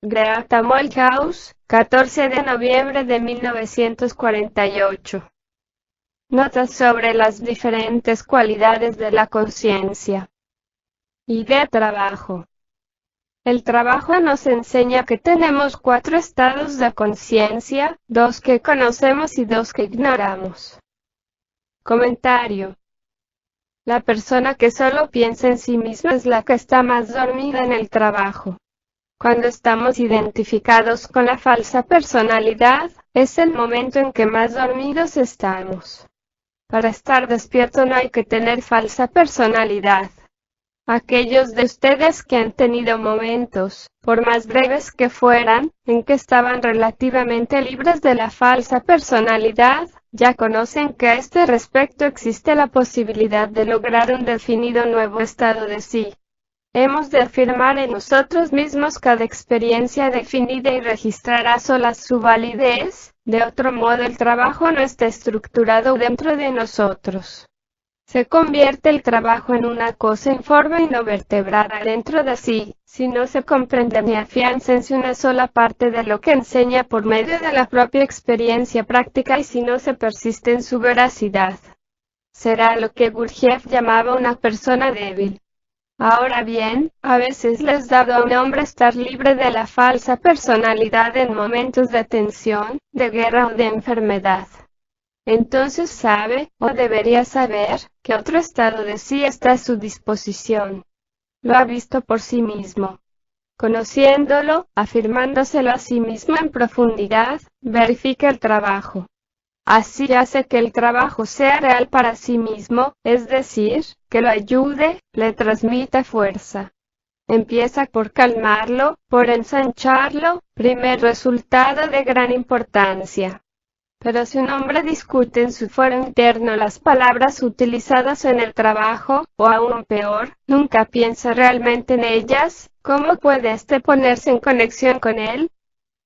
Great Molthaus, 14 de noviembre de 1948. Notas sobre las diferentes cualidades de la conciencia. Y de trabajo. El trabajo nos enseña que tenemos 4 estados de conciencia, 2 que conocemos y 2 que ignoramos. Comentario. La persona que solo piensa en sí misma es la que está más dormida en el trabajo. Cuando estamos identificados con la falsa personalidad, es el momento en que más dormidos estamos. Para estar despierto no hay que tener falsa personalidad. Aquellos de ustedes que han tenido momentos, por más breves que fueran, en que estaban relativamente libres de la falsa personalidad, ya conocen que a este respecto existe la posibilidad de lograr un definido nuevo estado de sí. Hemos de afirmar en nosotros mismos cada experiencia definida y registrar a solas su validez, de otro modo el trabajo no está estructurado dentro de nosotros. Se convierte el trabajo en una cosa informe y no vertebrada dentro de sí, si no se comprende ni afianza en sí una sola parte de lo que enseña por medio de la propia experiencia práctica y si no se persiste en su veracidad. Será lo que Gurdjieff llamaba una persona débil. Ahora bien, a veces les dado a un hombre estar libre de la falsa personalidad en momentos de tensión, de guerra o de enfermedad. Entonces sabe, o debería saber, que otro estado de sí está a su disposición. Lo ha visto por sí mismo. Conociéndolo, afirmándoselo a sí mismo en profundidad, verifica el trabajo. Así hace que el trabajo sea real para sí mismo, es decir, que lo ayude, le transmita fuerza. Empieza por calmarlo, por ensancharlo, primer resultado de gran importancia. Pero si un hombre discute en su foro interno las palabras utilizadas en el trabajo, o aún peor, nunca piensa realmente en ellas, ¿cómo puede éste ponerse en conexión con él?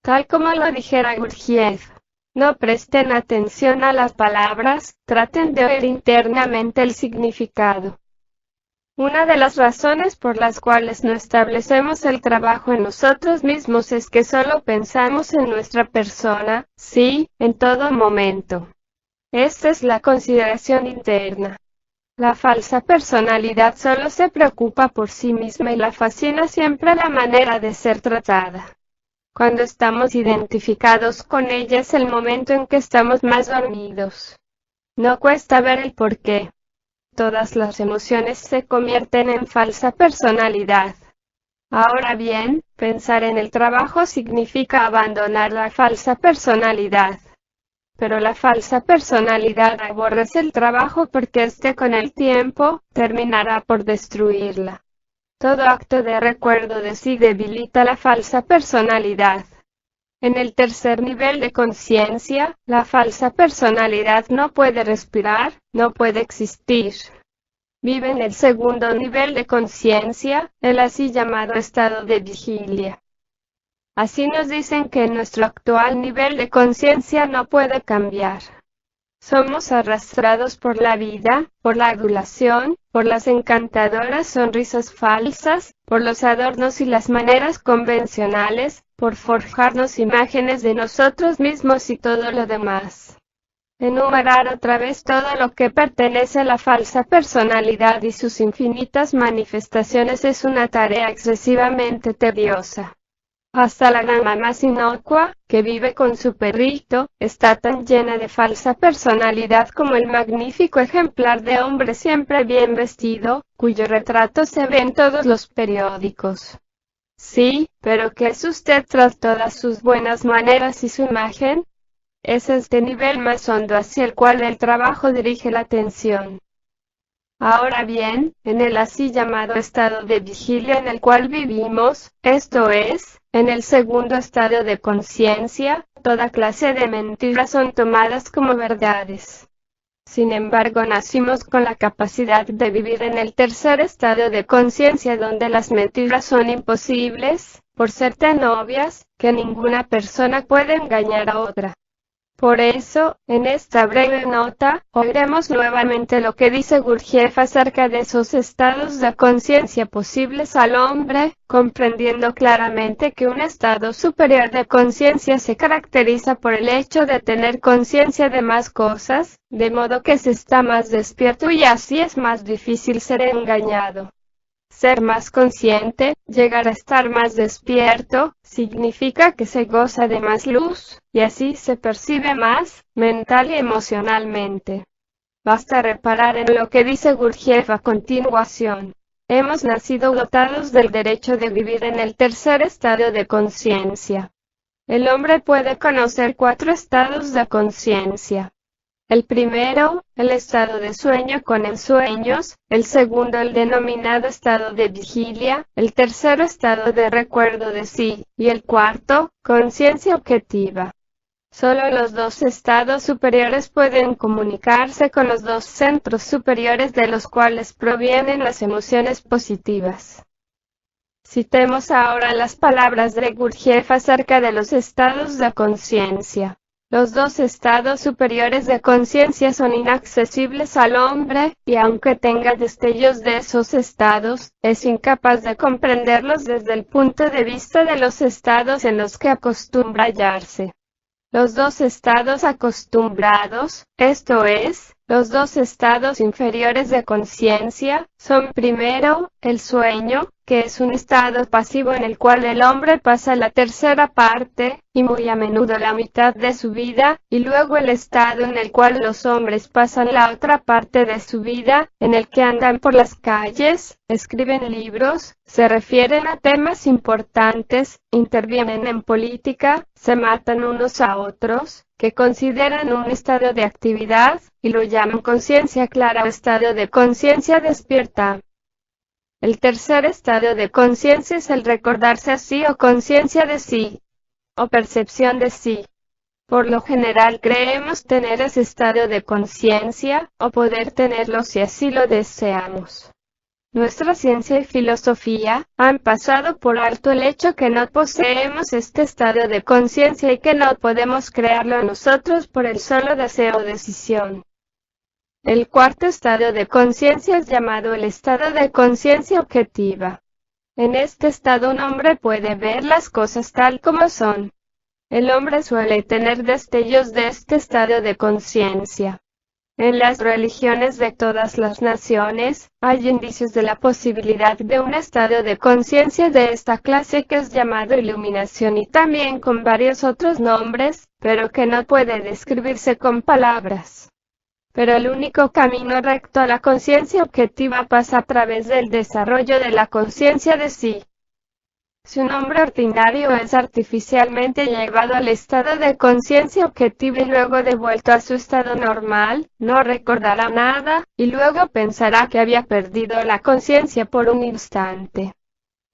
Tal como lo dijera Gurdjieff. No presten atención a las palabras, traten de oír internamente el significado. Una de las razones por las cuales no establecemos el trabajo en nosotros mismos es que solo pensamos en nuestra persona, sí, en todo momento. Esta es la consideración interna. La falsa personalidad solo se preocupa por sí misma y la fascina siempre la manera de ser tratada. Cuando estamos identificados con ella es el momento en que estamos más dormidos. No cuesta ver el porqué. Todas las emociones se convierten en falsa personalidad. Ahora bien, pensar en el trabajo significa abandonar la falsa personalidad. Pero la falsa personalidad aborrece el trabajo porque éste con el tiempo terminará por destruirla. Todo acto de recuerdo de sí debilita la falsa personalidad. En el tercer nivel de conciencia, la falsa personalidad no puede respirar, no puede existir. Vive en el segundo nivel de conciencia, el así llamado estado de vigilia. Así nos dicen que nuestro actual nivel de conciencia no puede cambiar. Somos arrastrados por la vida, por la adulación, por las encantadoras sonrisas falsas, por los adornos y las maneras convencionales, por forjarnos imágenes de nosotros mismos y todo lo demás. Enumerar otra vez todo lo que pertenece a la falsa personalidad y sus infinitas manifestaciones es una tarea excesivamente tediosa. Hasta la dama más inocua, que vive con su perrito, está tan llena de falsa personalidad como el magnífico ejemplar de hombre siempre bien vestido, cuyo retrato se ve en todos los periódicos. Sí, pero ¿qué es usted tras todas sus buenas maneras y su imagen? Es este nivel más hondo hacia el cual el trabajo dirige la atención. Ahora bien, en el así llamado estado de vigilia en el cual vivimos, esto es, en el segundo estado de conciencia, toda clase de mentiras son tomadas como verdades. Sin embargo, nacimos con la capacidad de vivir en el tercer estado de conciencia donde las mentiras son imposibles, por ser tan obvias, que ninguna persona puede engañar a otra. Por eso, en esta breve nota, oiremos nuevamente lo que dice Gurdjieff acerca de esos estados de conciencia posibles al hombre, comprendiendo claramente que un estado superior de conciencia se caracteriza por el hecho de tener conciencia de más cosas, de modo que se está más despierto y así es más difícil ser engañado. Ser más consciente, llegar a estar más despierto, significa que se goza de más luz, y así se percibe más, mental y emocionalmente. Basta reparar en lo que dice Gurdjieff a continuación. Hemos nacido dotados del derecho de vivir en el tercer estado de conciencia. El hombre puede conocer 4 estados de conciencia. El primero, el estado de sueño con ensueños, el segundo el denominado estado de vigilia, el tercero estado de recuerdo de sí, y el cuarto, conciencia objetiva. Solo los 2 estados superiores pueden comunicarse con los 2 centros superiores de los cuales provienen las emociones positivas. Citemos ahora las palabras de Gurdjieff acerca de los estados de conciencia. Los 2 estados superiores de conciencia son inaccesibles al hombre, y aunque tenga destellos de esos estados, es incapaz de comprenderlos desde el punto de vista de los estados en los que acostumbra hallarse. Los 2 estados acostumbrados, esto es, los 2 estados inferiores de conciencia, son primero, el sueño, que es un estado pasivo en el cual el hombre pasa la tercera parte, y muy a menudo la mitad de su vida, y luego el estado en el cual los hombres pasan la otra parte de su vida, en el que andan por las calles, escriben libros, se refieren a temas importantes, intervienen en política, se matan unos a otros, que consideran un estado de actividad, y lo llaman conciencia clara o estado de conciencia despierta. El tercer estado de conciencia es el recordarse a sí o conciencia de sí, o percepción de sí. Por lo general creemos tener ese estado de conciencia, o poder tenerlo si así lo deseamos. Nuestra ciencia y filosofía han pasado por alto el hecho que no poseemos este estado de conciencia y que no podemos crearlo nosotros por el solo deseo o decisión. El cuarto estado de conciencia es llamado el estado de conciencia objetiva. En este estado un hombre puede ver las cosas tal como son. El hombre suele tener destellos de este estado de conciencia. En las religiones de todas las naciones, hay indicios de la posibilidad de un estado de conciencia de esta clase que es llamado iluminación y también con varios otros nombres, pero que no puede describirse con palabras. Pero el único camino recto a la conciencia objetiva pasa a través del desarrollo de la conciencia de sí. Si un hombre ordinario es artificialmente llevado al estado de conciencia objetiva y luego devuelto a su estado normal, no recordará nada, y luego pensará que había perdido la conciencia por un instante.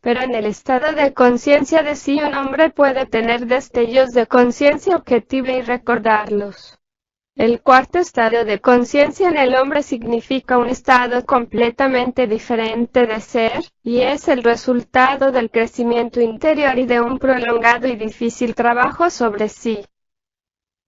Pero en el estado de conciencia de sí un hombre puede tener destellos de conciencia objetiva y recordarlos. El cuarto estado de conciencia en el hombre significa un estado completamente diferente de ser, y es el resultado del crecimiento interior y de un prolongado y difícil trabajo sobre sí.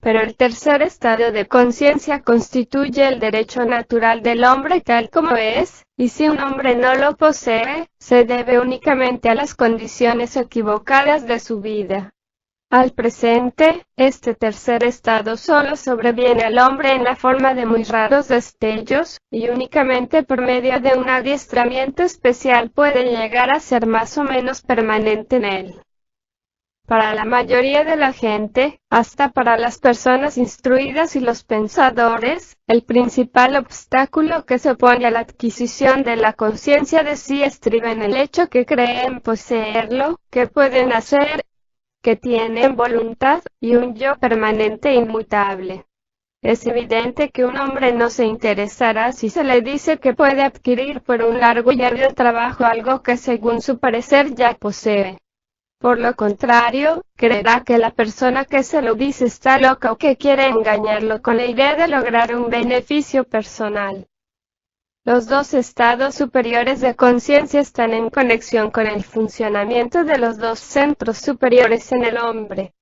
Pero el tercer estado de conciencia constituye el derecho natural del hombre tal como es, y si un hombre no lo posee, se debe únicamente a las condiciones equivocadas de su vida. Al presente, este tercer estado solo sobreviene al hombre en la forma de muy raros destellos, y únicamente por medio de un adiestramiento especial puede llegar a ser más o menos permanente en él. Para la mayoría de la gente, hasta para las personas instruidas y los pensadores, el principal obstáculo que se opone a la adquisición de la conciencia de sí estriba en el hecho que creen poseerlo, que pueden hacer, que tienen voluntad, y un yo permanente e inmutable. Es evidente que un hombre no se interesará si se le dice que puede adquirir por un largo y arduo trabajo algo que según su parecer ya posee. Por lo contrario, creerá que la persona que se lo dice está loca o que quiere engañarlo con la idea de lograr un beneficio personal. Los 2 estados superiores de conciencia están en conexión con el funcionamiento de los 2 centros superiores en el hombre.